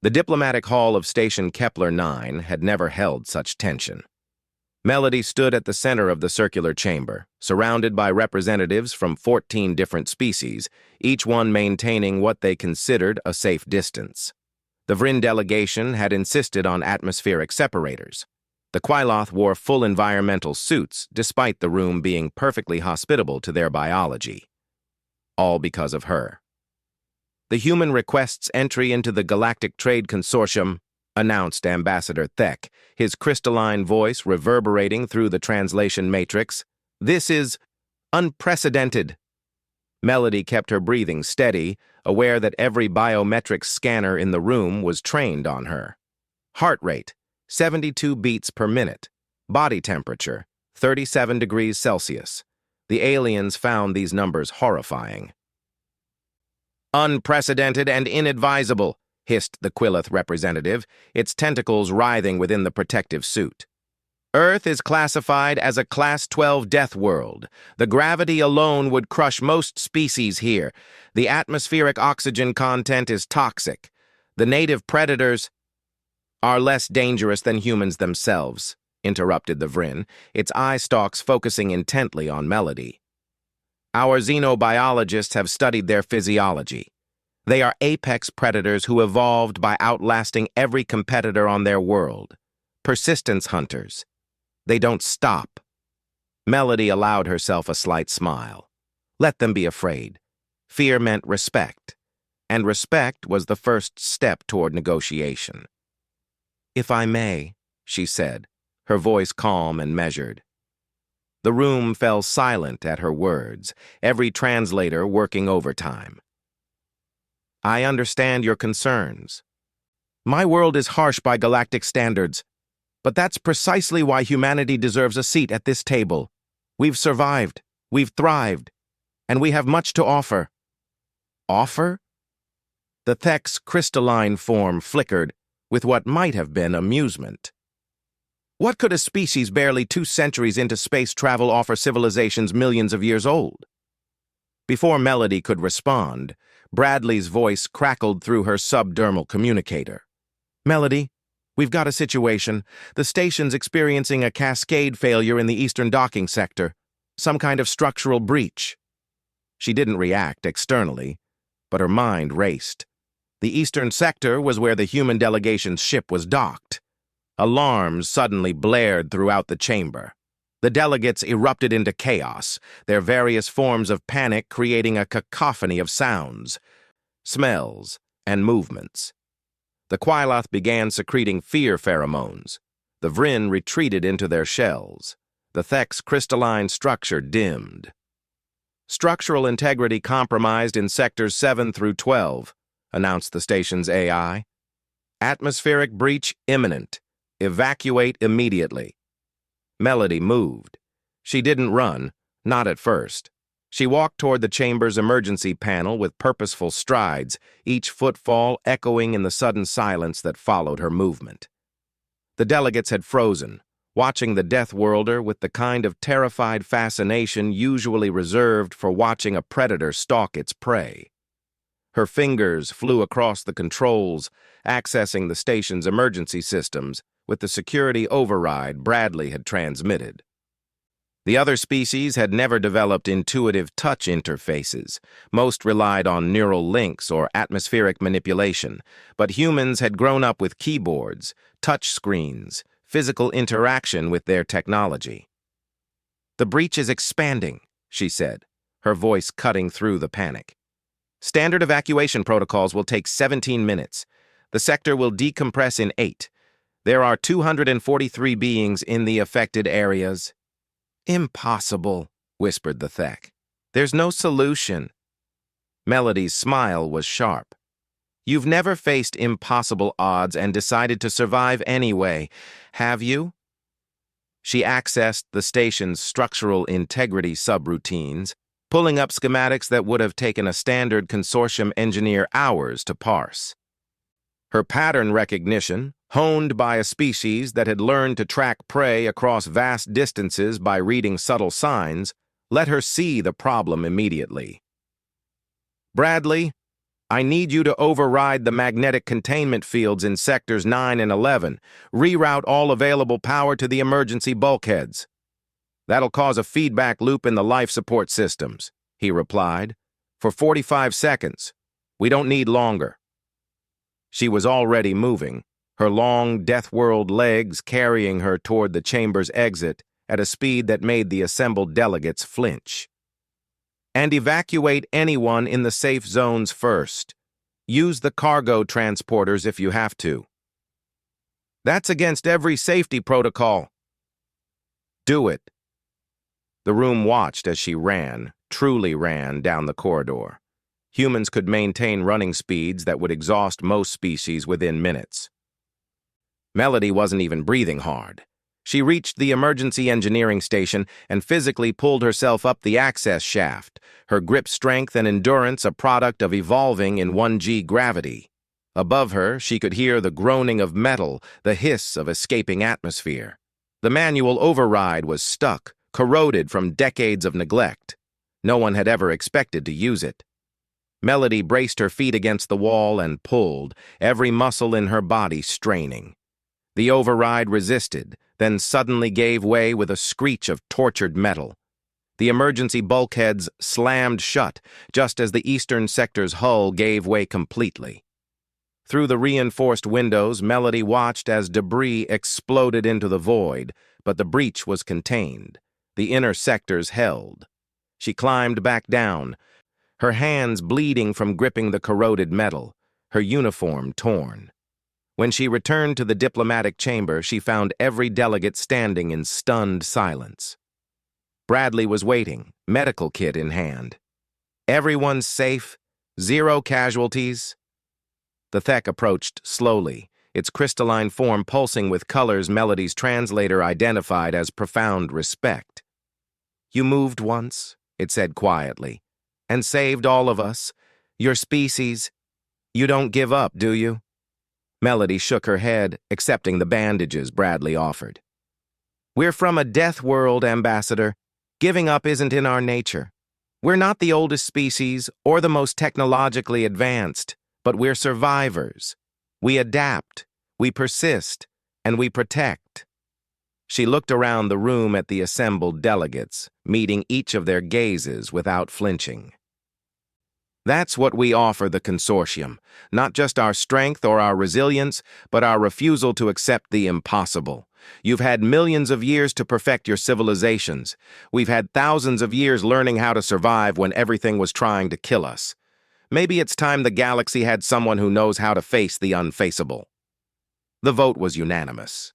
The diplomatic hall of Station Kepler 9 had never held such tension. Melody stood at the center of the circular chamber, surrounded by representatives from 14 different species, each one maintaining what they considered a safe distance. The Vryn delegation had insisted on atmospheric separators. The Quailoth wore full environmental suits, despite the room being perfectly hospitable to their biology. All because of her. The human requests entry into the Galactic Trade Consortium, announced Ambassador Thek, his crystalline voice reverberating through the translation matrix. This is unprecedented. Melody kept her breathing steady, aware that every biometric scanner in the room was trained on her. Heart rate, 72 beats per minute. Body temperature, 37 degrees Celsius. The aliens found these numbers horrifying. Unprecedented and inadvisable, hissed the Quilith representative, its tentacles writhing within the protective suit. Earth is classified as a Class 12 Deathworld. The gravity alone would crush most species here. The atmospheric oxygen content is toxic. The native predators are less dangerous than humans themselves, interrupted the Vryn, its eye stalks focusing intently on Melody. Our xenobiologists have studied their physiology. They are apex predators who evolved by outlasting every competitor on their world. Persistence hunters. They don't stop. Melody allowed herself a slight smile. Let them be afraid. Fear meant respect, and respect was the first step toward negotiation. If I may, she said, her voice calm and measured. The room fell silent at her words, every translator working overtime. I understand your concerns. My world is harsh by galactic standards, but that's precisely why humanity deserves a seat at this table. We've survived, we've thrived, and we have much to offer. Offer? The Thek's crystalline form flickered with what might have been amusement. What could a species barely 2 centuries into space travel offer civilizations millions of years old? Before Melody could respond, Bradley's voice crackled through her subdermal communicator. Melody, we've got a situation. The station's experiencing a cascade failure in the eastern docking sector. Some kind of structural breach. She didn't react externally, but her mind raced. The eastern sector was where the human delegation's ship was docked. Alarms suddenly blared throughout the chamber. The delegates erupted into chaos, their various forms of panic creating a cacophony of sounds, smells, and movements. The Quailoth began secreting fear pheromones. The Vryn retreated into their shells. The Thek's crystalline structure dimmed. Structural integrity compromised in sectors 7 through 12, announced the station's AI. Atmospheric breach imminent. Evacuate immediately. Melody moved. She didn't run, not at first. She walked toward the chamber's emergency panel with purposeful strides, each footfall echoing in the sudden silence that followed her movement. The delegates had frozen, watching the Deathworlder with the kind of terrified fascination usually reserved for watching a predator stalk its prey. Her fingers flew across the controls, accessing the station's emergency systems, with the security override Bradley had transmitted. The other species had never developed intuitive touch interfaces. Most relied on neural links or atmospheric manipulation, but humans had grown up with keyboards, touch screens, physical interaction with their technology. The breach is expanding, she said, her voice cutting through the panic. Standard evacuation protocols will take 17 minutes. The sector will decompress in 8. There are 243 beings in the affected areas. Impossible, whispered the Thek. There's no solution. Melody's smile was sharp. You've never faced impossible odds and decided to survive anyway, have you? She accessed the station's structural integrity subroutines, pulling up schematics that would have taken a standard consortium engineer hours to parse. Her pattern recognition, honed by a species that had learned to track prey across vast distances by reading subtle signs, let her see the problem immediately. Bradley, I need you to override the magnetic containment fields in sectors 9 and 11. Reroute all available power to the emergency bulkheads. That'll cause a feedback loop in the life support systems, he replied. For 45 seconds. We don't need longer. She was already moving, her long Deathworld legs carrying her toward the chamber's exit at a speed that made the assembled delegates flinch. And evacuate anyone in the safe zones first. Use the cargo transporters if you have to. That's against every safety protocol. Do it. The room watched as she ran, truly ran, down the corridor. Humans could maintain running speeds that would exhaust most species within minutes. Melody wasn't even breathing hard. She reached the emergency engineering station and physically pulled herself up the access shaft, her grip strength and endurance a product of evolving in 1G gravity. Above her, she could hear the groaning of metal, the hiss of escaping atmosphere. The manual override was stuck, corroded from decades of neglect. No one had ever expected to use it. Melody braced her feet against the wall and pulled, every muscle in her body straining. The override resisted, then suddenly gave way with a screech of tortured metal. The emergency bulkheads slammed shut, just as the eastern sector's hull gave way completely. Through the reinforced windows, Melody watched as debris exploded into the void, but the breach was contained. The inner sectors held. She climbed back down, her hands bleeding from gripping the corroded metal, her uniform torn. When she returned to the diplomatic chamber, she found every delegate standing in stunned silence. Bradley was waiting, medical kit in hand. Everyone's safe, 0 casualties. The Thek approached slowly, its crystalline form pulsing with colors Melody's translator identified as profound respect. You moved once, it said quietly, and saved all of us, your species. You don't give up, do you? Melody shook her head, accepting the bandages Bradley offered. We're from a death world, Ambassador. Giving up isn't in our nature. We're not the oldest species or the most technologically advanced, but we're survivors. We adapt, we persist, and we protect. She looked around the room at the assembled delegates, meeting each of their gazes without flinching. That's what we offer the consortium, not just our strength or our resilience, but our refusal to accept the impossible. You've had millions of years to perfect your civilizations. We've had thousands of years learning how to survive when everything was trying to kill us. Maybe it's time the galaxy had someone who knows how to face the unfaceable. The vote was unanimous.